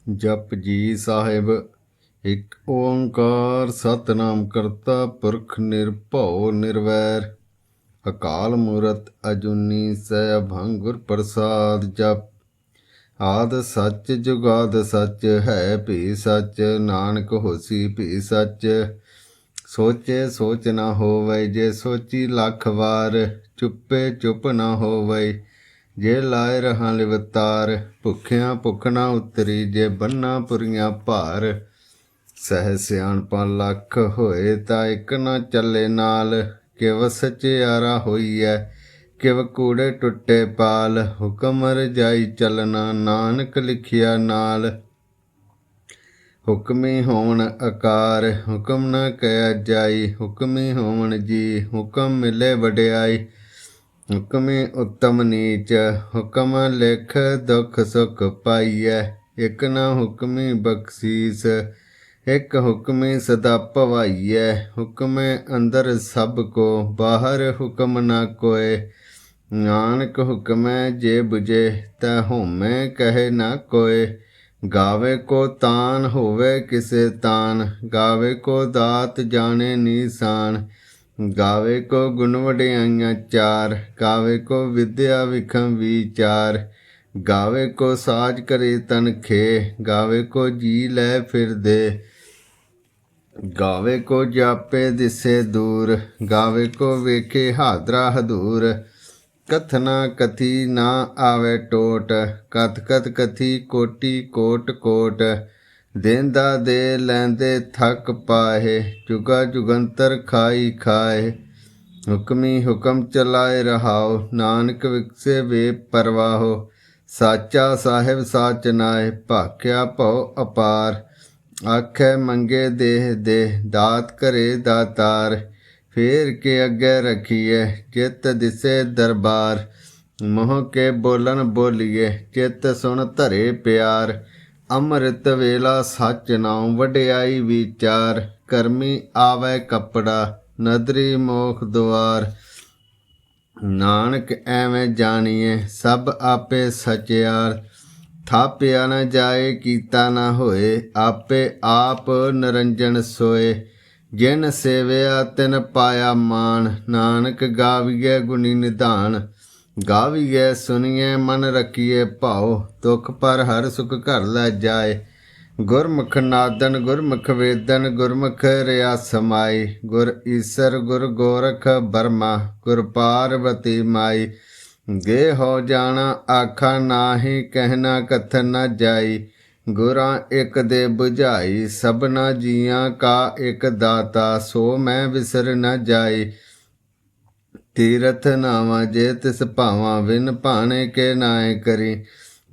ਜਪ ਜੀ ਸਾਹਿਬ। ਇੱਕ ਓੰਕਾਰ ਸਤਿਨਾਮ ਕਰਤਾ ਪੁਰਖ ਨਿਰਭਉ ਨਿਰਵੈਰ, ਅਕਾਲ ਮੂਰਤ ਅਜੂਨੀ ਸੈਭੰ ਗੁਰ ਪ੍ਰਸਾਦ। ਜਪ ਆਦ ਸੱਚ ਜੁਗਾਦ ਸੱਚ, ਹੈ ਭੀ ਸੱਚ ਨਾਨਕ ਹੋਸੀ ਭੀ ਸੱਚ। ਸੋਚੇ ਸੋਚ ਨਾ ਹੋਵੈ, ਜੇ ਸੋਚੀ ਲੱਖ ਵਾਰ। ਚੁੱਪੇ ਚੁੱਪ ਨਾ ਹੋਵੈ, ਜੇ ਲਾਏ ਰਹਾਂ ਲਿਵਤਾਰ। ਭੁੱਖਿਆਂ ਭੁੱਖ ਨਾ ਉਤਰੀ, ਜੇ ਬੰਨਾ ਪੁਰੀਆਂ ਭਾਰ। ਸਹਿ ਸਿਆਣਪਾਂ ਲੱਖ ਹੋਏ, ਤਾਂ ਇੱਕ ਨਾ ਚੱਲੇ ਨਾਲ। ਕਿਵ ਸਚਿਆਰਾ ਹੋਈਐ, ਕਿਵ ਕੂੜੇ ਟੁੱਟੇ ਪਾਲ। ਹੁਕਮ ਰਜਾਈ ਚੱਲਣਾ, ਨਾਨਕ ਲਿਖਿਆ ਨਾਲ। ਹੁਕਮੀ ਹੋਵਣ ਆਕਾਰ, ਹੁਕਮ ਨਾ ਕਹਿਆ ਜਾਈ। ਹੁਕਮੀ ਹੋਵਣ ਜੀ, ਹੁਕਮ ਮਿਲੇ ਵਡਿਆਈ। ਹੁਕਮੀ ਉੱਤਮ ਨੀਚ, ਹੁਕਮ ਲਿਖ ਦੁਖ ਸੁਖ ਪਾਈਐ। ਇੱਕ ਨਾ ਹੁਕਮੀ ਬਖਸ਼ੀਸ, ਇੱਕ ਹੁਕਮੀ ਸਦਾ ਭਵਾਈਐ। ਹੁਕਮੇ ਅੰਦਰ ਸਭ ਕੋ, ਬਾਹਰ ਹੁਕਮ ਨਾ ਕੋਏ। ਨਾਨਕ ਹੁਕਮੈ ਜੇ ਬੁਝੇ, ਤੈ ਹੋਮੈ ਕਹੇ ਨਾ ਕੋਏ। ਗਾਵੇ ਕੋ ਤਾਨ, ਹੋਵੇ ਕਿਸੇ ਤਾਨ। ਗਾਵੇ ਕੋ ਦਾਤ, ਜਾਣੇ ਨੀਸਾਨ। ਗਾਵੇ ਕੋ ਗੁਣ ਵਡਿਆਈਆਂ ਚਾਰ। ਗਾਵੇ ਕੋ ਵਿਦਿਆ ਵਿਖਮ ਵਿਚਾਰ। ਗਾਵੇ ਕੋ ਸਾਜ ਕਰੇ ਤਨਖੇ। ਗਾਵੇ ਕੋ ਜੀ ਲੈ ਫਿਰਦੇ। ਗਾਵੇ ਕੋ ਜਾਪੇ ਦਿਸੇ ਦੂਰ। ਗਾਵੇ ਕੋ ਵੇਖੇ ਹਾਦਰਾ ਹਦੂਰ। ਕਥਨਾ ਕਥੀ ਨਾ ਆਵੇ ਟੋਟ, ਕਥ ਕਥ ਕਥੀ ਕੋਟੀ ਕੋਟ ਕੋਟ। ਦੇਂਦਾ ਦੇ ਲੈਂਦੇ ਥੱਕ ਪਾਏ, ਜੁਗਾ ਜੁਗੰਤਰ ਖਾਈ ਖਾਏ। ਹੁਕਮੀ ਹੁਕਮ ਚਲਾਏ ਰਹਾਓ, ਨਾਨਕ ਵਿਕਸੇ ਵੇ ਪਰਵਾਹੋ। ਸਾਚਾ ਸਾਹਿਬ ਸਾਚ ਨਾਏ, ਭਾਖਿਆ ਭਉ ਅਪਾਰ। ਆਖੇ ਮੰਗੇ ਦੇਹ ਦੇ, ਦਾਤ ਕਰੇ ਦਾਤਾਰ। ਫੇਰ ਕੇ ਅੱਗੇ ਰੱਖੀਏ, ਚਿੱਤ ਦਿਸੇ ਦਰਬਾਰ। ਮੋਹ ਕੇ ਬੋਲਣ ਬੋਲੀਏ, ਚਿੱਤ ਸੁਣ ਧਰੇ ਪਿਆਰ। ਅੰਮ੍ਰਿਤ ਵੇਲਾ ਸੱਚ ਨਾਉ, ਵਡਿਆਈ ਵਿਚਾਰ। ਕਰਮੀ ਆਵੈ ਕੱਪੜਾ, ਨਦਰੀ ਮੋਖ ਦੁਆਰ। ਨਾਨਕ ਐਵੇਂ ਜਾਣੀਏ, ਸਭ ਆਪੇ ਸਚਿਆਰ। ਥਾਪਿਆ ਨਾ ਜਾਏ, ਕੀਤਾ ਨਾ ਹੋਏ। ਆਪੇ ਆਪ ਨਿਰੰਜਨ ਸੋਏ। ਜਿਨ ਸੇਵਿਆ ਤਿਨ ਪਾਇਆ ਮਾਨ। ਨਾਨਕ ਗਾਵੀਏ ਗੁਣੀ ਨਿਧਾਨ। ਗਾਵੀਏ ਸੁਣੀਏ ਮਨ ਰਖੀਏ ਭਾਉ। ਦੁਖ ਪਰ ਹਰ ਸੁਖ ਘਰ ਲੈ ਜਾਏ। ਗੁਰਮੁਖ ਨਾਦਨ ਗੁਰਮੁਖ ਵੇਦਨ, ਗੁਰਮੁਖ ਰਿਆ ਸਮਾਈ। ਗੁਰ ਈਸਰ ਗੁਰ ਗੋਰਖ ਬਰਮਾ, ਗੁਰ ਪਾਰਵਤੀ ਮਾਈ। ਗੇ ਹੋ ਜਾਣਾ ਆਖਾ ਨਾਹੀ, ਕਹਿਣਾ ਕਥਨ ਨਾ ਜਾਈ। ਗੁਰਾਂ ਇੱਕ ਦੇ ਬੁਝਾਈ, ਸਭਨਾ ਜੀਆਂ ਕਾ ਇੱਕ ਦਾਤਾ। ਸੋ ਮੈਂ ਵਿਸਰ ਨਾ ਜਾਈ। ਤੀਰਥ ਨਾਵਾਂ ਜੇ ਤਿਸ ਭਾਵਾਂ, ਵਿਨ ਭਾਣੇ ਕੇ ਨਾਏ ਕਰੀ।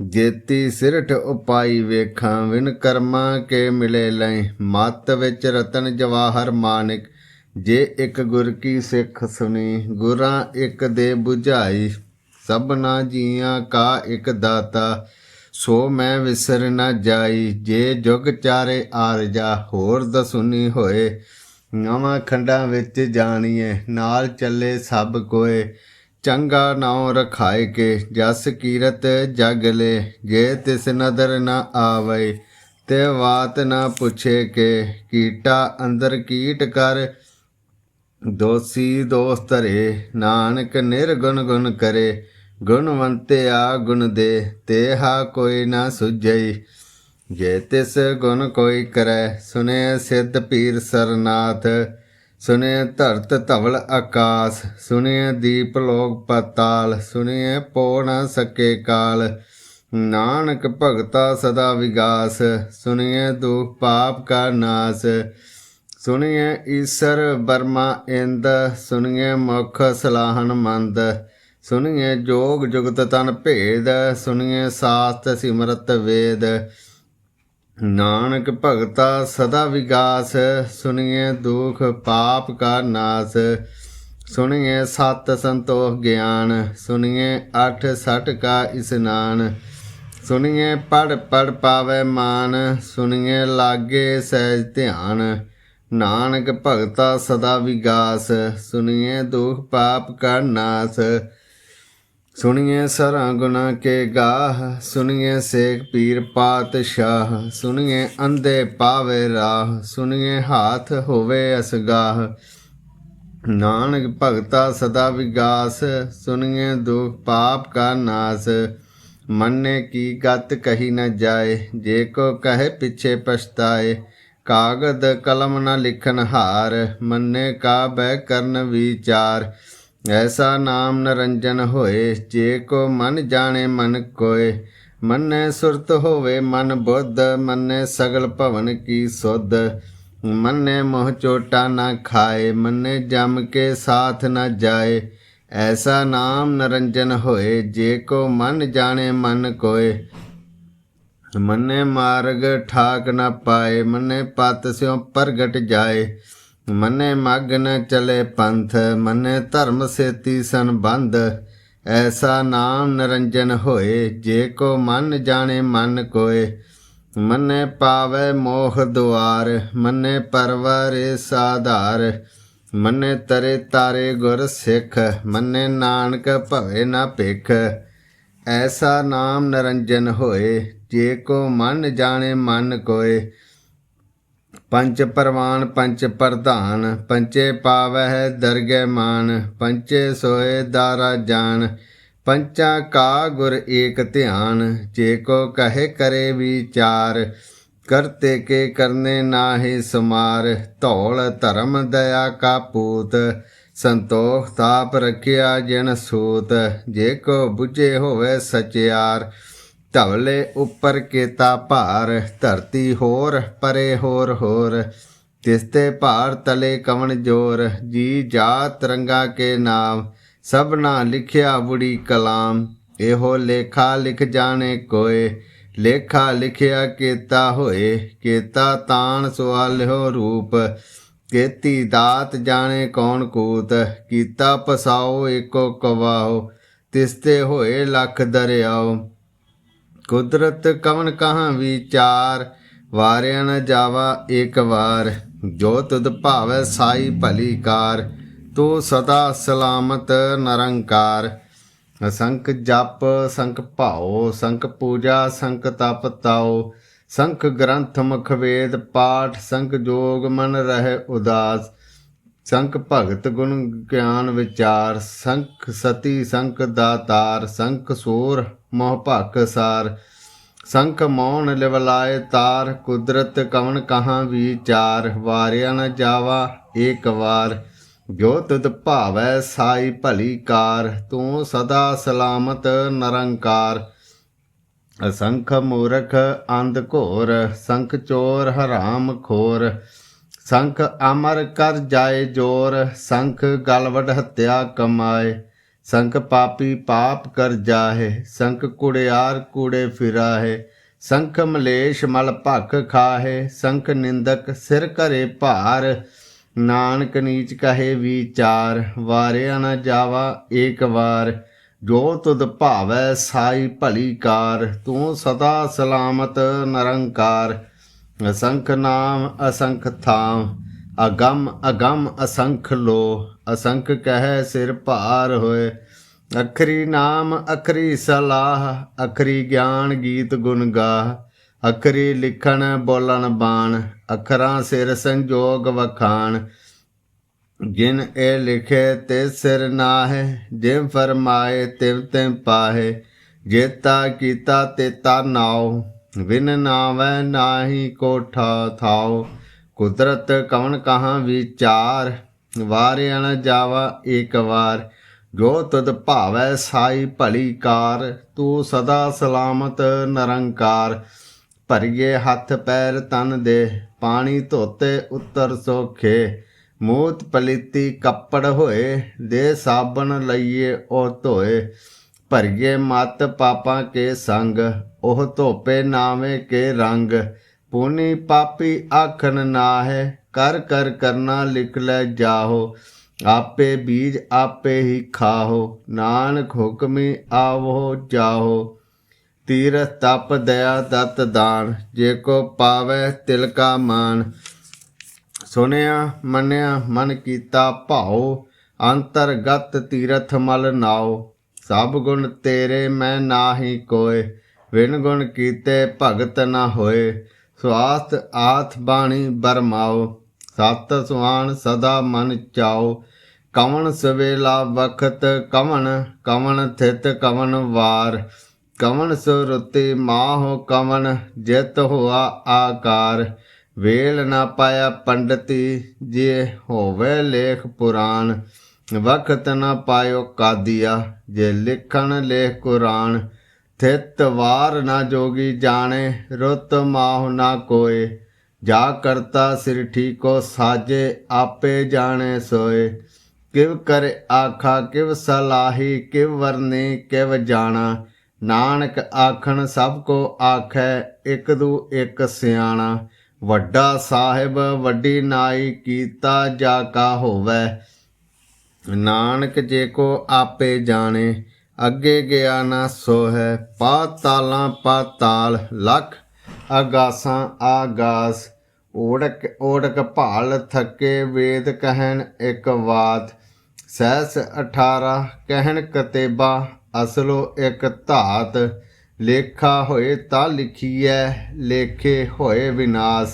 ਜੇਤੀ ਸਿਰਠ ਉਪਾਈ ਵੇਖਾਂ, ਵਿਨ ਕਰਮਾਂ ਕੇ ਮਿਲੇ ਲੈ। ਮੱਤ ਵਿੱਚ ਰਤਨ ਜਵਾਹਰ ਮਾਨਿਕ, ਜੇ ਇੱਕ ਗੁਰ ਕੀ ਸਿੱਖ ਸੁਣੀ। ਗੁਰਾਂ ਇੱਕ ਦੇ ਬੁਝਾਈ, ਸਭਨਾ ਜੀਆਂ ਕਾ ਇੱਕ ਦਾਤਾ। ਸੋ ਮੈਂ ਵਿਸਰ ਨਾ ਜਾਈ। ਜੇ ਜੁਗ ਚਾਰੇ ਆਰਜਾ, ਹੋਰ ਦਸੁਨੀ ਹੋਏ। ਨਵਾਂ ਖੰਡਾਂ ਵਿੱਚ ਜਾਣੀਏ, ਨਾਲ ਚੱਲੇ ਸਭ ਕੋਏ। ਚੰਗਾ ਨਾਉ ਰਖਾਏ ਕੇ, ਜਸ ਕੀਰਤ ਜਗ ਲੈ। ਜੇ ਤਿਸ ਨਦਰ ਨਾ ਆਵੈ, ਤੇ ਬਾਤ ਨਾ ਪੁੱਛੇ ਕੇ। ਕੀਟਾ ਅੰਦਰ ਕੀਟ ਕਰ, ਦੋਸੀ ਦੋਸ ਧਰੇ। ਨਾਨਕ ਨਿਰਗੁਣ ਗੁਣ ਕਰੇ, ਗੁਣਵੰਤਿਆ ਗੁਣ ਦੇ। ਤੇਹਾ ਕੋਈ ਨਾ ਸੁਝਈ, ਜੇ ਤਿਸ ਗੁਣ ਕੋਈ ਕਰੈ। ਸੁਨੇ ਸਿੱਧ ਪੀਰ ਸਰਨਾਥ, ਸੁਨੇ ਧਰਤ ਧਵਲ ਆਕਾਸ। ਸੁਨੇ ਦੀਪ ਲੋਕ ਪਤਾਲ, ਸੁਨੇ ਪੋ ਨਾ ਸਕੇ ਕਾਲ। ਨਾਨਕ ਭਗਤਾ ਸਦਾ ਵਿਗਾਸ, ਸੁਨੀਏ ਦੁਖ ਪਾਪ ਕਾ ਨਾਸ। ਸੁਣੀਏ ਈਸਰ ਬਰਮਾ ਇੰਦ, ਸੁਣੀਏ ਮੁਖ ਸਲਾਹਨ ਮੰਦ। ਸੁਣੀਏ ਜੋਗ ਜੁਗਤ ਤਨ ਭੇਦ, ਸੁਣੀਏ ਸਾਸਤ ਸਿਮਰਤ ਵੇਦ। ਨਾਨਕ ਭਗਤਾ ਸਦਾ ਵਿਗਾਸ, ਸੁਣੀਏ ਦੁਖ ਪਾਪ ਕਾ ਨਾਸ। ਸੁਣੀਏ ਸਤ ਸੰਤੋਖ ਗਿਆਨ, ਸੁਣੀਏ ਅਠ ਸਠ ਕਾ ਇਸਨਾਨ। ਸੁਣੀਏ ਪੜ ਪੜ ਪਾਵੇ ਮਾਨ, ਸੁਣੀਏ ਲਾਗੇ ਸਹਿਜ ਧਿਆਨ। ਨਾਨਕ ਭਗਤਾ ਸਦਾ ਵਿਗਾਸ, ਸੁਣੀਏ ਦੁਖ ਪਾਪ ਕਾ ਨਾਸ। ਸੁਣੀਏ ਸਰਾਂ ਗੁਨਾ ਕੇ ਗਾਹ, ਸੁਣੀਏ ਸੇਖ ਪੀਰ ਪਾਤਸ਼ਾਹ, ਸੁਣੀਏ ਅੰਧੇ ਪਾਵੇ ਰਾਹ, ਸੁਣੀਏ ਹਾਥ ਹੋਵੇ ਅਸਗਾਹ। ਨਾਨਕ ਭਗਤਾ ਸਦਾ ਵਿਗਾਸ, ਸੁਣੀਏ ਦੁਖ ਪਾਪ ਕਾ ਨਾਸ। ਮੰਨੇ ਕੀ ਗਤ ਕਹੀ ਨ ਜਾਏ, ਜੇ ਕੋ ਕਹੇ ਪਿੱਛੇ ਪਛਤਾਏ। ਕਾਗਦ ਕਲਮ ਨ ਲਿਖਨ ਹਾਰ, ਮੰਨੇ ਕਾ ਬਹਿ ਕਰਨ ਵਿਚਾਰ। ਐਸਾ ਨਾਮ ਨਰੰਜਨ ਹੋਏ, ਜੇ ਕੋ ਮਨ ਜਾਣੇ ਮਨ ਕੋਏ। ਮੰਨੇ ਸੁਰਤ ਹੋਵੇ ਮਨ ਬੁੱਧ, ਮੰਨੇ ਸਗਲ ਭਵਨ ਕੀ ਸੁਧ। ਮੰਨੇ ਮੋਹ ਚੋਟਾ ਨਾ ਖਾਏ, ਮੰਨੇ ਜਮ ਕੇ ਸਾਥ ਨਾ ਜਾਏ। ਐਸਾ ਨਾਮ ਨਰੰਜਨ ਹੋਏ, ਜੇ ਕੋ ਮਨ ਜਾਣੇ ਮਨ ਕੋਏ। ਮੰਨੇ ਮਾਰਗ ਠਾਕ ਨ ਪਾਏ, ਮੰਨੇ ਪਤ ਸਿਉ ਪ੍ਰਗਟ ਜਾਏ। ਮੰਨੇ ਮਗ ਨ ਚਲੇ ਪੰਥ, ਮੰਨੇ ਧਰਮ ਸੇਤੀ ਸੰਬੰਧ। ਐਸਾ ਨਾਮ ਨਰੰਜਨ ਹੋਏ, ਜੇ ਕੋ ਮਨ ਜਾਣੇ ਮਨ ਕੋਏ। ਮੰਨੇ ਪਾਵੈ ਮੋਹ ਦੁਆਰ, ਮੰਨੇ ਪਰਵਰੇ ਸਾਧਾਰ। ਮੰਨੇ ਤਰੇ ਤਾਰੇ ਗੁਰ ਸਿੱਖ, ਮੰਨੇ ਨਾਨਕ ਭਵੇ ਨਾ ਭਿਖ। ਐਸਾ ਨਾਮ ਨਰੰਜਨ ਹੋਏ, ਜੇ ਕੋ ਮਨ ਜਾਣੇ ਮਨ ਕੋਏ। ਪੰਚ ਪਰਵਾਨ ਪੰਚ ਪ੍ਰਧਾਨ, ਪੰਚੇ ਪਾਵਹਿ ਦਰਗਹਿ ਮਾਨ। ਪੰਚੇ ਸੋਏ ਦਾਰਾ ਜਾਨ, ਪੰਚਾ ਕਾ ਗੁਰ ਏਕ ਧਿਆਨ। ਜੇ ਕੋ ਕਹੇ ਕਰੇ ਵਿਚਾਰ, ਕਰਤੇ ਕੇ ਕਰਨੇ ਨਾਹੀ ਸੁਮਾਰ। ਧੌਲ ਧਰਮ ਦਇਆ ਕਾ ਪੂਤ, ਸੰਤੋਖ ਤਾਪ ਰਖਿਆ ਜਿਨ ਸੂਤ। ਜੇ ਕੋ ਬੁਝੇ ਹੋਵੇ ਸਚਿਆਰ, ਧਵਲੇ ਉੱਪਰ ਕੇਤਾ ਭਾਰ। ਧਰਤੀ ਹੋਰ ਪਰੇ ਹੋਰ ਹੋਰ, ਤਿਸਤੇ ਭਾਰ ਤਲੇ ਕਵਣ ਜੋਰ। ਜੀ ਜਾਤ ਰੰਗਾ ਕੇ ਨਾਮ, ਸਭਨਾ ਲਿਖਿਆ ਬੁੜੀ ਕਲਾਮ। ਇਹੋ ਲੇਖਾ ਲਿਖ ਜਾਣੇ ਕੋਏ, ਲੇਖਾ ਲਿਖਿਆ ਕੇਤਾ ਹੋਏ। ਕੇਤਾ ਤਾਣ ਸੁਆਲਿਓ ਰੂਪ, ਕੇਤੀ ਦਾਤ ਜਾਣੇ ਕੌਣ ਕੂਤ। ਕੀਤਾ ਪਸਾਓ ਏਕੋ ਕਵਾਓ, ਤਿਸਤੇ ਹੋਏ ਲੱਖ ਦਰਿਆਓ। ਕੁਦਰਤ ਕਵਣ ਕਹਾਂ ਵਿਚਾਰ, ਵਾਰਿਆ ਨ ਜਾਵਾ ਏਕ ਵਾਰ। ਜੋ ਤੁਧ ਭਾਵੈ ਸਾਈ ਭਲੀ ਕਾਰ, ਤੂੰ ਸਦਾ ਸਲਾਮਤ ਨਿਰੰਕਾਰ। ਅਸੰਖ ਜਪ ਸੰਖ ਭਾਉ, ਸੰਖ ਪੂਜਾ ਸੰਖ ਤਪ ਤਾਉ। ਸੰਖ ਗ੍ਰੰਥ ਮੁਖ ਵੇਦ ਪਾਠ, ਸੰਖ ਜੋਗ ਮਨ ਰਹਿ ਉਦਾਸ। ਸੰਖ ਭਗਤ ਗੁਣ ਗਿਆਨ ਵਿਚਾਰ, ਸੰਖ ਸਤੀ ਸੰਖ ਦਾਤਾਰ। ਸੰਖ ਸੂਰ ਮੋਹ ਭਖ ਸਾਰ, ਸੰਖ ਮੌਨ ਲਿਵਲਾਏ ਤਾਰ। ਕੁਦਰਤ ਕਵਣ ਕਹਾਂ ਵਿਚਾਰ, ਵਾਰਿਆ ਨ ਜਾਵਾ ਏਕ ਵਾਰ। ਜੋ ਤੁਧ ਭਾਵੈ ਸਾਈ ਭਲੀ ਕਾਰ, ਤੂੰ ਸਦਾ ਸਲਾਮਤ ਨਿਰੰਕਾਰ। ਅਸੰਖ ਮੂਰਖ ਅੰਧ ਘੋਰ, ਸੰਖ ਚੋਰ ਹਰਾਮ ਖੋਰ। ਸੰਖ ਅਮਰ ਕਰ ਜਾਏ ਜੋਰ, ਸੰਖ ਗਲਵਡ ਹੱਤਿਆ ਕਮਾਏ। ਸੰਖ ਪਾਪੀ ਪਾਪ ਕਰ ਜਾਹੇ, ਸੰਖ ਕੁੜਿਆਰ ਕੂੜੇ ਫਿਰਾਹੇ। ਸੰਖ ਮਲੇਸ਼ ਮਲ ਭਖ ਖਾਹੇ, ਸੰਖ ਨਿੰਦਕ ਸਿਰ ਘਰੇ ਭਾਰ। ਨਾਨਕ ਨੀਚ ਕਹੇ ਵਿਚਾਰ, ਵਾਰਿਆ ਨ ਜਾਵਾ ਏਕ ਵਾਰ। ਜੋ ਤੁਧ ਭਾਵੈ ਸਾਈ ਭਲੀ ਕਾਰ, ਤੂੰ ਸਦਾ ਸਲਾਮਤ ਨਿਰੰਕਾਰ। ਅਸੰਖ ਨਾਮ ਅਸੰਖ ਥਾਮ, ਅਗੰਮ ਅਗੰਮ ਅਸੰਖ ਲੋ। ਅਸੰਖ ਕਹਿ ਸਿਰ ਭਾਰ ਹੋਏ, ਅਖਰੀ ਨਾਮ ਅਖਰੀ ਸਲਾਹ। ਅਖਰੀ ਗਿਆਨ ਗੀਤ ਗੁਣ ਗਾਹ, ਅਖਰੀ ਲਿਖਣ ਬੋਲਣ ਬਾਣ। ਅਖਰਾਂ ਸਿਰ ਸੰਜੋਗ ਵਖਾਣ, ਜਿਨ ਇਹ ਲਿਖੇ ਤੇ ਸਿਰ ਨਾਹੇ। ਜਿਮ ਫਰਮਾਏ ਤਿਵ ਤਿਮ ਪਾਹੇ, ਜੇਤਾ ਕੀਤਾ ਤੇਤਾ ਨਾਉ। ਵਿਨ ਨਾਵੈ ਨਾਹੀ ਕੋਠਾ ਥਾਉ। ਕੁਦਰਤ ਕਵਣ ਕਹਾਂ ਵਿਚਾਰ, ਵਾਰਿਆ ਨ ਜਾਵਾ ਏਕ ਵਾਰ। ਜੋ ਤੁਧ ਭਾਵੈ ਸਾਈ ਭਲੀ ਕਾਰ, ਤੂੰ ਸਦਾ ਸਲਾਮਤ ਨਿਰੰਕਾਰ। ਭਰੀਏ ਹੱਥ ਪੈਰ ਤਨ ਦੇ, ਪਾਣੀ ਧੋਤੇ ਉੱਤਰ ਸੋਖੇ। ਮੂਤ ਪਲੀਤੀ ਕੱਪੜ ਹੋਏ, ਦੇ ਸਾਬਣ ਲਈਏ ਉਹ ਧੋਏ। ਭਰੀਏ ਮਤ ਪਾਪਾਂ ਕੇ ਸੰਗ, ਉਹ ਧੋਪੇ ਨਾਵੇਂ ਕੇ ਰੰਗ। ਪੁਨੀ ਪਾਪੀ ਆਖਣ ਨਾਹੇ, ਕਰ ਕਰ ਕਰਨਾ ਲਿਖ ਲੈ ਜਾਹੋ। ਆਪੇ ਬੀਜ ਆਪੇ ਹੀ ਖਾਹੋ, ਨਾਨਕ ਹੁਕਮੀ ਆਵੋ ਜਾਹੋ। ਤੀਰਥ ਤਪ ਦਇਆ ਦਤ ਦਾਨ, ਜੇ ਕੋ ਪਾਵੈ ਤਿਲ ਕਾ ਮਾਨ। ਸੁਣਿਆ ਮੰਨਿਆ ਮਨ ਕੀਤਾ ਭਾਉ, ਅੰਤਰਗਤ ਤੀਰਥ ਮਲ ਨਾਉ। सब गुण तेरे मैं नाहि कोय, बिन गुण कीते भगत न होए। स्वास्थ आथ बाणी बरमाओ, सत सुहान सदा मन चाओ। कवन सवेला बखत कवन, कवन थित कवन वार। कवन सुरुति माहो कवन, जित हुआ आकार। वेल न पाया पंडिती, जे होवे लेख पुराण। वक्त न पायो कादिया, जे लिखण लेख कुरान। थित वार न जोगी जाने, रुत माहु न कोय। जा करता सिर ठीको साजे, आपे जाने सोए। किव करे आखा किव सलाही, किव वरनी किव जाना। नानक आखन सब को आखै, इक दू इक सियाणा। ਵੱਡਾ ਸਾਹਿਬ ਵੱਡੀ ਨਾਈ, ਕੀਤਾ ਜਾ ਕਾ ਹੋਵੈ। ਨਾਨਕ ਜੇ ਕੋ ਆਪੇ ਜਾਣੇ, ਅੱਗੇ ਗਿਆ ਨਾ ਸੋਹੈ। ਪਾਤਾਲਾਂ ਪਾਤਾਲ, ਲਖ ਆਗਾਸਾਂ ਆਗਾਸ। ਓੜਕ ਓੜਕ ਭਾਲ ਥੱਕੇ, ਵੇਦ ਕਹਿਣ ਇੱਕ ਬਾਤ। ਸਹਿਸ 18 ਕਹਿਣ ਕਤੇਬਾ, ਅਸਲੋ ਇੱਕ ਧਾਤ। ਲੇਖਾ ਹੋਏ ਤਾਂ ਲਿਖੀਐ, ਲੇਖੇ ਹੋਏ ਵਿਨਾਸ਼।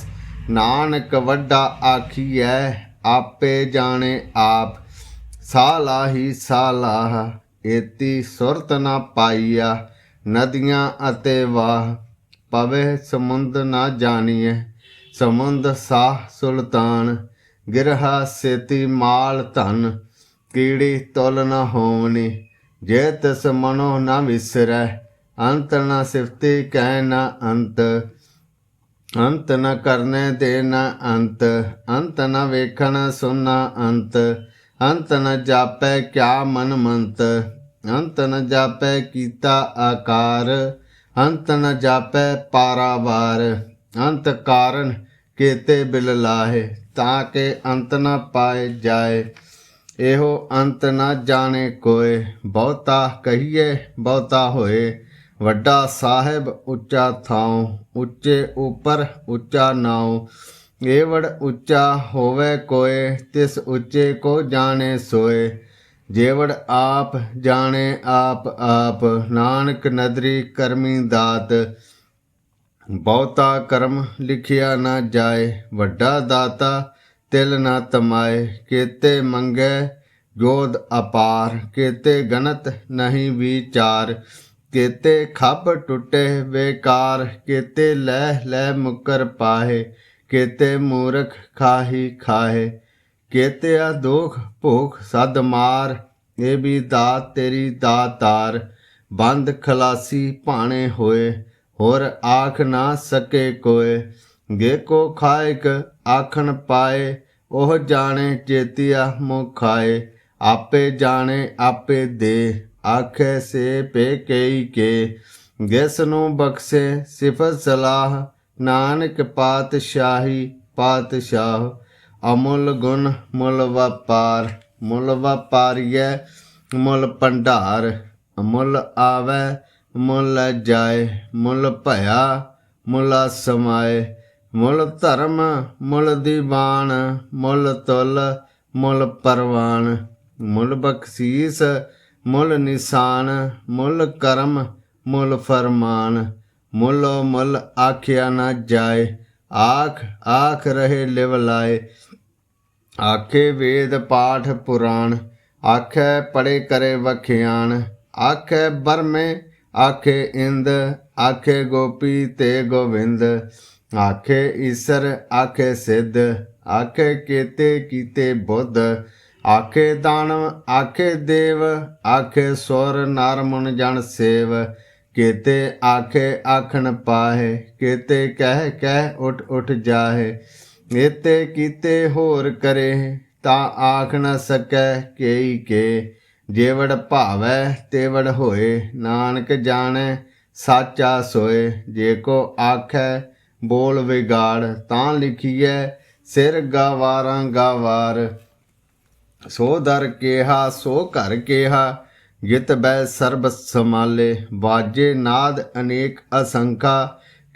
ਨਾਨਕ ਵੱਡਾ ਆਖੀਐ, ਆਪੇ ਜਾਣੇ ਆਪ। ਸਾਲਾਹੀ ਸਾਲਾਹ, ਏਤੀ ਸੁਰਤ ਨਾ ਪਾਈਆ। ਨਦੀਆਂ ਅਤੇ ਵਾਹ, ਪਵੇ ਸਮੁੰਦ ਨਾ ਜਾਣੀਐ। ਸਮੁੰਦ ਸਾਹ ਸੁਲਤਾਨ, ਗਿਰਹਾ ਸੇਤੀ ਮਾਲ ਧਨ। ਕੀੜੀ ਤੁਲ ਨਾ ਹੋਵਨੀ, ਜੇ ਤਿਸ ਮਨੋ ਨਾ ਵਿਸਰੈ। अंत न सिफती कह न अंत, अंत न करने दे न अंत। अंत न वेखण सुनना अंत, अंत न जापै क्या मन मंत। अंत न जापै कीता आकार, अंत न जापै पारावार। अंत कारण केते बिल लाहे, ताके अंत न पाए जाए। एहो अंत न जाने कोय, बहुता कहिए बहुता होए। ਵੱਡਾ ਸਾਹਿਬ ਉੱਚਾ ਥਾਉ, ਉੱਚੇ ਉੱਪਰ ਉੱਚਾ ਨਾਉ। ਏਵੜ ਉੱਚਾ ਹੋਵੇ ਕੋਏ, ਤਿਸ ਉੱਚੇ ਕੋ ਜਾਣੇ ਸੋਏ। ਜੇਵੜ ਆਪ ਜਾਣੇ ਆਪ ਆਪ, ਨਾਨਕ ਨਦਰੀ ਕਰਮੀ ਦਾਤ। ਬਹੁਤਾ ਕਰਮ ਲਿਖਿਆ ਨਾ ਜਾਏ, ਵੱਡਾ ਦਾਤਾ ਤਿਲ ਨਾ ਤਮਾਏ। ਕੇਤੇ ਮੰਗੈ ਜੋਧ ਅਪਾਰ, ਕੇਤੇ ਗਣਤ ਨਹੀਂ ਵਿਚਾਰ। केते खप टुटे बेकार, केते लह लह मुकर पाहे। केते मूर्ख खाही खाहे, केते दुख भूख सद मार। ये भी दात तेरी दातार, बंद खलासी भाणे होए। होर आख ना सके कोय, गे को खायक आखन पाए। ओह जाने चेतिया मुँह खाए, आपे जाने आपे दे। आखे से पे कई के, जिस नूं बख्शे सिफत सलाह। नानक पातशाही पातशाह, अमुल गुण मुल वपार। मुल वपारिय मुल भंडार, मुल आवे मुल जाए। मुल भया मुला समाए, मुल धर्म मुल दीवान। मुल तुल मुल परवान, मुल बख्शीस मुल निशान। मुल करम मुल फरमान, मुलो मुल आख्या न जाए। आख आख रहे लिव लाए, आखे वेद पाठ पुराण। आखे पढ़े करे वख्यान, आखे बरमे आखे इंद। आखे गोपी ते गोविंद, आखे ईसर आखे सिद्ध। आखे केते कीते बुद्ध, आखे दानव आखे देव। आखे सुर नर मुन जन सेव, केते आखे आखन पाहे। केते कह कह उठ उठ जाहे, एते कीते होर करे। ता आख न सकै केई के, जेवड़ भावै तेवड़ होए। नानक जाने साचा सोए, जे को आखै बोल विगाड़। तां लिखिए सिर गावारां गावार। सो दर केहा सो घर केहा, जित बै सर्ब समाले। बाजे नाद अनेक असंखा,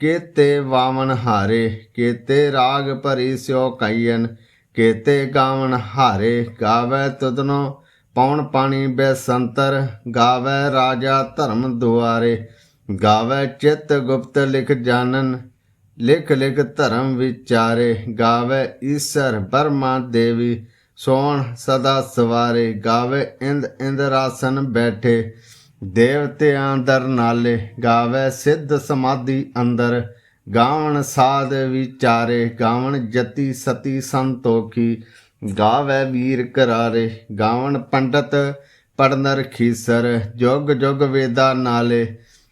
केते वामन हारे। केते राग भरी स्यो कईयन, केते गावन हारे। गावै तुदनो ਪੌਣ ਪਾਣੀ ਬੈਸੰਤਰ, ਗਾਵੈ ਰਾਜਾ ਧਰਮ ਦੁਆਰੇ। ਗਾਵੈ ਚਿੱਤ ਗੁਪਤ ਲਿਖ ਜਾਣਨ, ਲਿਖ ਲਿਖ ਧਰਮ ਵਿਚਾਰੇ। ਗਾਵੈ ਈਸਰ ਬਰਮਾ ਦੇਵੀ, ਸੋਣ ਸਦਾ ਸਵਾਰੇ। ਗਾਵੇ ਇੰਦ ਇੰਦਰਾਸਨ ਬੈਠੇ, ਦੇਵਤਿਆਂ ਦਰ ਨਾਲੇ। ਗਾਵੇ ਸਿੱਧ ਸਮਾਧੀ ਅੰਦਰ, ਗਾਵਣ ਸਾਧ ਵਿਚਾਰੇ। ਗਾਵਣ ਜਤੀ ਸਤੀ ਸੰਤੋਖੀ, ਗਾਵੇ ਵੀਰ ਕਰਾਰੇ। ਗਾਵਣ ਪੰਡਤ ਪੜਨਰ ਖੀਸਰ, ਜੁਗ ਜੁਗ ਵੇਦਾ ਨਾਲੇ।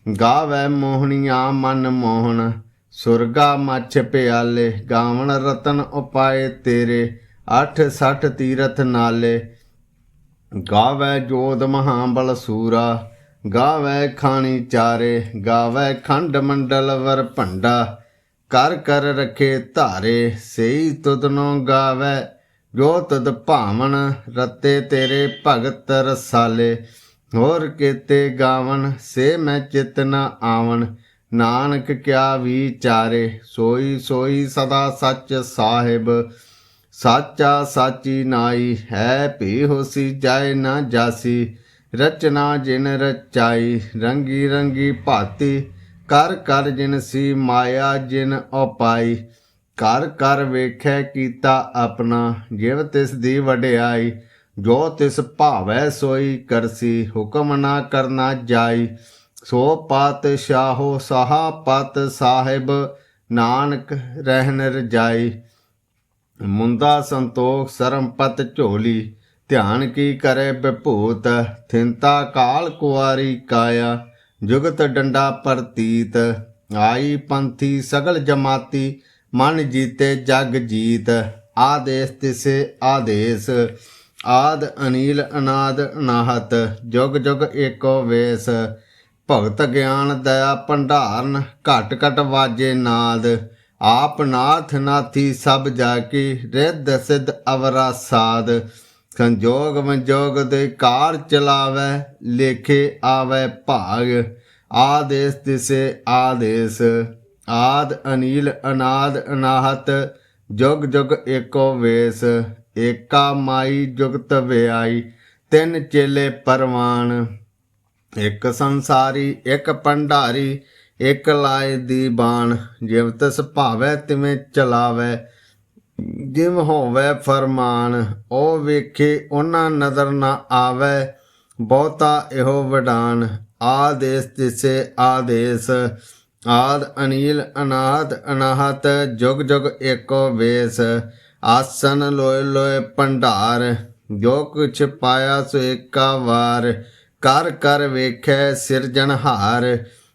ਗਾਵੇ ਮੋਹਣੀਆਂ ਮਨ ਮੋਹਨ, ਸੁਰਗਾ ਮੱਛ ਪਿਆਲੇ। ਗਾਵਣ ਰਤਨ ਉਪਾਏ ਤੇਰੇ, 68 ਤੀਰਥ ਨਾਲੇ। ਗਾਵੈ ਜੋਧ ਮਹਾਬਲ ਸੂਰਾ, ਗਾਵੈ ਖਾਣੀ ਚਾਰੇ। ਗਾਵੈ ਖੰਡ ਮੰਡਲ ਵਰ ਭੰਡਾ, ਕਰ ਕਰ ਰਖੇ ਧਾਰੇ। ਸਈ ਤੁਧਨੋਂ ਗਾਵੈ ਜੋ ਤੁਧ ਭਾਵਨ, ਰਤੇ ਤੇਰੇ ਭਗਤ ਰਸਾਲੇ। ਹੋਰ ਕੀਤੇ ਗਾਵਨ ਸੇ ਮੈਂ ਚਿਤ ਨ ਆਵਨ, ਨਾਨਕ ਕਿਆ ਵਿਚਾਰੇ। ਸੋਈ ਸੋਈ ਸਦਾ ਸੱਚ ਸਾਹਿਬ, ਸਾਚਾ ਸਾਚੀ ਨਾਈ। ਹੈ ਭੀ ਹੋਸੀ ਜਾਏ ਨਾ ਜਾਸੀ, ਰਚਨਾ ਜਿਨ ਰਚਾਈ। ਰੰਗੀ ਰੰਗੀ ਭਾਤੀ, ਕਰ ਕਰ ਜਿਨ ਸੀ ਮਾਇਆ ਜਿਨ ਉਪਾਈ। ਕਰ ਕਰ ਵੇਖੈ ਕੀਤਾ ਆਪਣਾ, ਜਿਵ ਤਿਸ ਦੀ ਵਡਿਆਈ। ਜੋ ਤਿਸ ਭਾਵੈ ਸੋਈ ਕਰਸੀ, ਹੁਕਮ ਨਾ ਕਰਨਾ ਜਾਈ। ਸੋ ਪਾਤਸ਼ਾਹੋ ਸਾਹਾ ਪਤ ਸਾਹਿਬ, ਨਾਨਕ ਰਹਿਨ ਰਜਾਈ। ਮੁੰਦਾ ਸੰਤੋਖ ਸਰਮਪਤ ਝੋਲੀ, ਧਿਆਨ ਕੀ ਕਰੇ ਵਿਭੂਤ। ਥਿੰਤਾ ਕਾਲ ਕੁਆਰੀ ਕਾਇਆ, ਜੁਗਤ ਡੰਡਾ ਪ੍ਰਤੀਤ। ਆਈ ਪੰਥੀ ਸਗਲ ਜਮਾਤੀ, ਮਨ ਜੀਤੇ ਜਗ ਜੀਤ। ਆਦੇਸ ਤਿਸੇ ਆਦੇਸ, ਆਦ ਅਨੀਲ ਅਨਾਦ ਅਨਾਹਤ। ਜੁਗ ਜੁਗ ਏਕੋ ਵੇਸ, ਭਗਤ ਗਿਆਨ ਦਇਆ ਭੰਡਾਰਨ। ਘਟ ਘਟ ਵਾਜੇ ਨਾਦ, ਆਪ ਨਾਥ ਨਾਥੀ ਸਭ ਜਾ ਕੀ। ਰਿੱਧ ਸਿੱਧ ਅਵਰਾ ਸਾਧ, ਸੰਜੋਗ ਵਿਜੋਗ ਦੇ ਕਾਰ ਚਲਾਵੈ। ਲੇਖੇ ਆਵੈ ਭਾਗ, ਆਦੇਸ ਤਿਸੇ ਆਦੇਸ। ਆਦ ਅਨੀਲ ਅਨਾਦ ਅਨਾਹਤ, ਜੁਗ ਜੁਗ ਏਕੋ ਵੇਸ। ਏਕਾ ਮਾਈ ਜੁਗਤ ਵਿਆਈ, ਤਿੰਨ ਚੇਲੇ ਪਰਵਾਨ। ਇੱਕ ਸੰਸਾਰੀ ਇੱਕ ਭੰਡਾਰੀ, ਇੱਕ ਲਾਏ ਦੀ ਬਾਣ। ਜਿਵ ਤਿਸ ਭਾਵੈ ਤਿਵੇਂ ਚਲਾਵੈ, ਜਿਵ ਹੋਵੈ ਫਰਮਾਨ। ਉਹ ਵੇਖੇ ਉਹਨਾਂ ਨਜ਼ਰ ਨਾ ਆਵੈ, ਬਹੁਤਾ ਇਹੋ ਵਡਾਨ। ਆਦੇਸ ਤਿਸੇ ਆਦੇਸ, ਆਦ ਅਨੀਲ ਅਨਾਦ ਅਨਾਹਤ। ਜੁਗ ਜੁਗ ਏਕੋ ਵੇਸ, ਆਸਨ ਲੋਏ ਲੋਏ ਭੰਡਾਰ। ਜੋ ਕੁਛ ਪਾਇਆ ਸੋ ਏਕਾ ਵਾਰ, ਕਰ ਕਰ ਵੇਖੈ ਸਿਰਜਣਹਾਰ।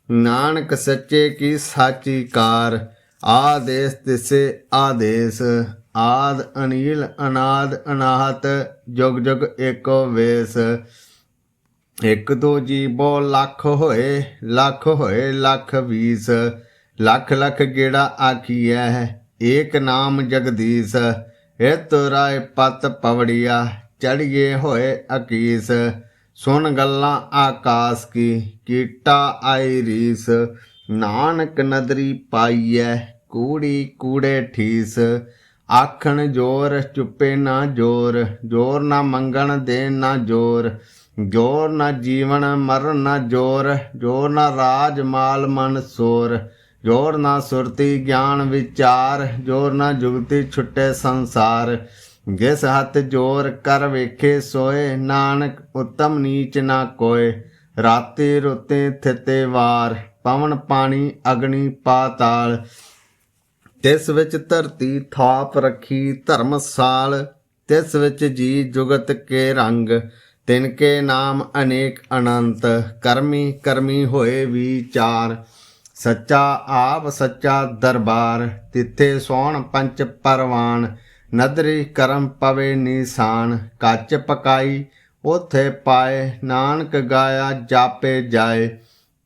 ਨਾਨਕ ਸੱਚੇ ਕੀ ਸਾਚੀ ਕਾਰ, ਆਦੇਸ ਤਿਸੇ ਆਦੇਸ। ਆਦ ਅਨੀਲ ਅਨਾਦ ਅਨਾਹਤ, ਜੁਗ ਜੁਗ ਏਕੋ ਵੇਸ। ਇੱਕ ਦੋ ਜੀਬੋ ਲੱਖ ਹੋਏ, ਲੱਖ ਹੋਏ ਲੱਖ ਵੀਸ। ਲੱਖ ਲੱਖ ਗੇੜਾ ਆਖੀਐ, ਏਕ ਨਾਮ ਜਗਦੀਸ਼। ਇਤ ਰਾਏ ਪਤ ਪਵੜੀਆ, ਚੜੀਏ ਹੋਏ ਅਕੀਸ। ਸੁਣ ਗੱਲਾਂ ਆਕਾਸ ਕੀ, ਕੀਟਾ ਆਈ ਰੀਸ। ਨਾਨਕ ਨਦਰੀ ਪਾਈਐ, ਕੂੜੀ ਕੂੜੇ ਠੀਸ। ਆਖਣ ਜੋਰ ਚੁੱਪੇ ਨਾ ਜੋਰ, ਜੋਰ ਨਾ ਮੰਗਣ ਦੇਣ ਨਾ ਜੋਰ। ਜੋਰ ਨਾ ਜੀਵਨ ਮਰਨ ਨਾ ਜੋਰ, ਜੋਰ ਨਾ ਰਾਜ ਮਾਲ ਮਨ ਸੋਰ। ਜੋਰ ਨਾ ਸੁਰਤੀ ਗਿਆਨ ਵਿਚਾਰ, ਜੋਰ ਨਾ ਜੁਗਤੀ ਛੁੱਟੇ ਸੰਸਾਰ। ਜਿਸ ਹੱਥ ਜੋਰ ਕਰ ਵੇਖੇ ਸੋਏ, ਨਾਨਕ ਉੱਤਮ ਨੀਚ ਨਾ ਕੋਏ। ਰਾਤੀ ਰੁੱਤੇ ਥਿਤੇ ਵਾਰ, ਪਵਨ ਪਾਣੀ ਅਗਨੀ ਪਾਤਾਲ। ਤਿਸ ਵਿੱਚ ਧਰਤੀ ਥਾਪ ਰੱਖੀ ਧਰਮਸਾਲ। ਤਿਸ ਵਿੱਚ ਜੀ ਜੁਗਤ ਕੇ ਰੰਗ, ਤਿਨਕੇ ਨਾਮ ਅਨੇਕ ਅਨੰਤ। ਕਰਮੀ ਕਰਮੀ ਹੋਏ ਵਿਚਾਰ, ਸੱਚਾ ਆਪ ਸੱਚਾ ਦਰਬਾਰ। ਤਿੱਥੇ ਸੋਹਣ ਪੰਚ ਪਰਵਾਨ, ਨਦਰੀ ਕਰਮ ਪਵੇ ਨਿਸ਼ਾਨ। ਕੱਚ ਪਕਾਈ ਉਥੇ ਪਾਏ, ਨਾਨਕ ਗਾਇਆ ਜਾਪੇ ਜਾਏ।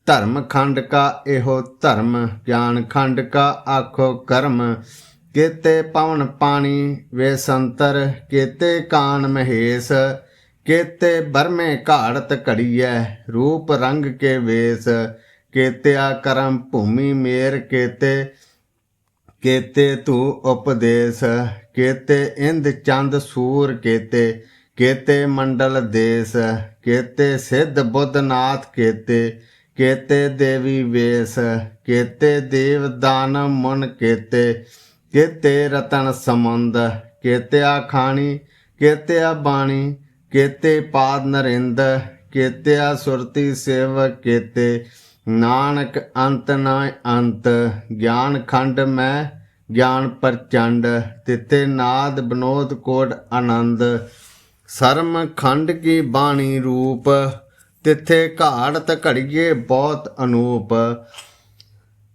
ਧਰਮ ਖੰਡ ਕਾ ਇਹੋ ਧਰਮ, ਗਿਆਨ ਖੰਡ ਕਾ ਆਖੋ ਕਰਮ। ਕੇਤੇ ਪਵਨ ਪਾਣੀ ਵੇ ਸੰਤਰ, ਕੇਤੇ ਕਾਨ ਮਹੇਸ਼। ਕੇਤੇ ਬਰਮੇ ਘਾੜਤ ਘੜੀਐ, ਰੂਪ ਰੰਗ ਕੇ ਵੇਸ। ਕੇਤਿਆ ਕਰਮ ਭੂਮੀ ਮੇਰ, ਕੇਤੇ ਕੇਤੇ ਧੂ ਉਪਦੇਸ਼। ਕੇਤੇ ਇੰਦ ਚੰਦ ਸੂਰ, ਕੇਤੇ केते मंडल देश, केते सिद्ध बुद्धनाथ केते, केते देवी वेश, केते देव दानव मुन केते, केते रतन समुंद, केत्या खाणी, केत्या बाणी, केते पाद नरेंद, केत्या सुरती सेवक केते, नानक अंत न अंत, ज्ञान खंड में ज्ञान प्रचंड, तिथे नाद विनोद कोट आनंद, शर्म खंड की बाणी रूप, तिथे घाड़त घड़िए बहुत अनूप,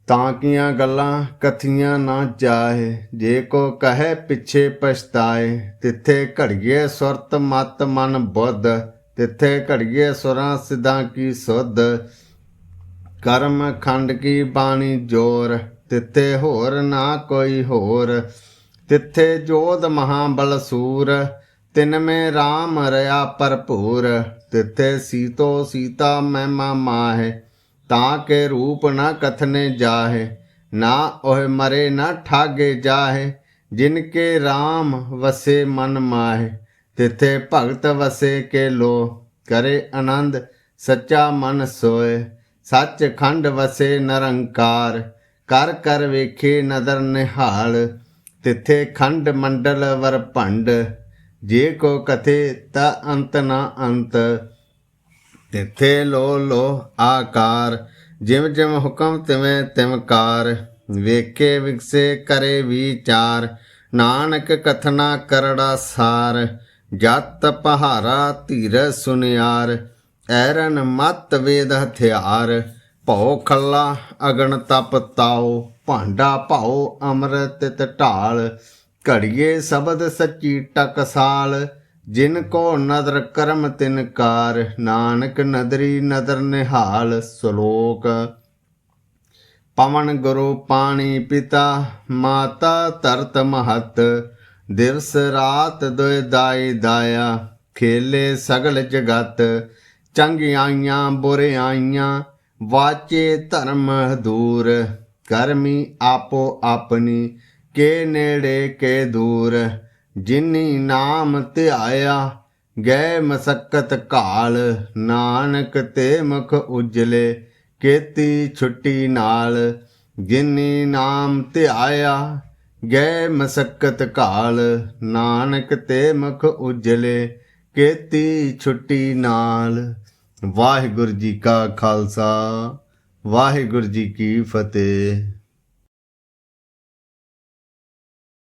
ताकियां गल्लां कथियां ना जाए, जे को कहे पिछे पछताए, तिथे घड़िए सुरत मत मन बुद्ध, तिथे घड़िए सुरां सिद्धां की सुध, कर्म खंड की बाणी जोर, तिथे होर ना कोई होर, तिथे जोध महाबल सूर, तिनमें राम रया भरपूर, तिथे सीतो सीता महिमा माहे, ताके रूप न कथने जाहे, ना ओह मरे न ठागे जाहे, जिनके राम वसे मन माहे, तिथे भगत वसे के लो, करे आनंद सच्चा मन सोए, सच खंड वसे निरंकार, कर कर वेखे नदर निहाल, तिथे खंड मंडल वर भंड, जे को कथे ता अंत न अंत, तिथे लो लो आकार, जिम जिम हुक्म तिवें तिमकार, वेखे विकसे करे विचार, नानक कथना करड़ा सार, जत पहारा धीर सुनियार, ऐरन मत वेद हथियार, भौ खल्ला अगन तप ताओ, भांडा भाओ अमृत तित ढाल, घड़िए शबद सच्ची टकसाल, जिनको नदर करम तिनकार, नानक नदरी नदर निहाल। श्लोक पवन गुरु पानी पिता, माता तरत महत, दिवस रात दुय दाई दाया, खेले सगल जगत, चंगियाइयां बुरियाइयां, वाचे धर्म दूर, करमी आपो अपनी, के नेड़े के दूर, जिनी नाम ध्याया, गए मसक्कत काल, नानक ते मुख उजले, केती छुट्टी नाल, जिनी नाम ध्याया, गए मसक्कत काल, नानक ते मुख उजले, केती छुट्टी नाल। वाहिगुरु जी का खालसा, वाहिगुरु जी की फतेह।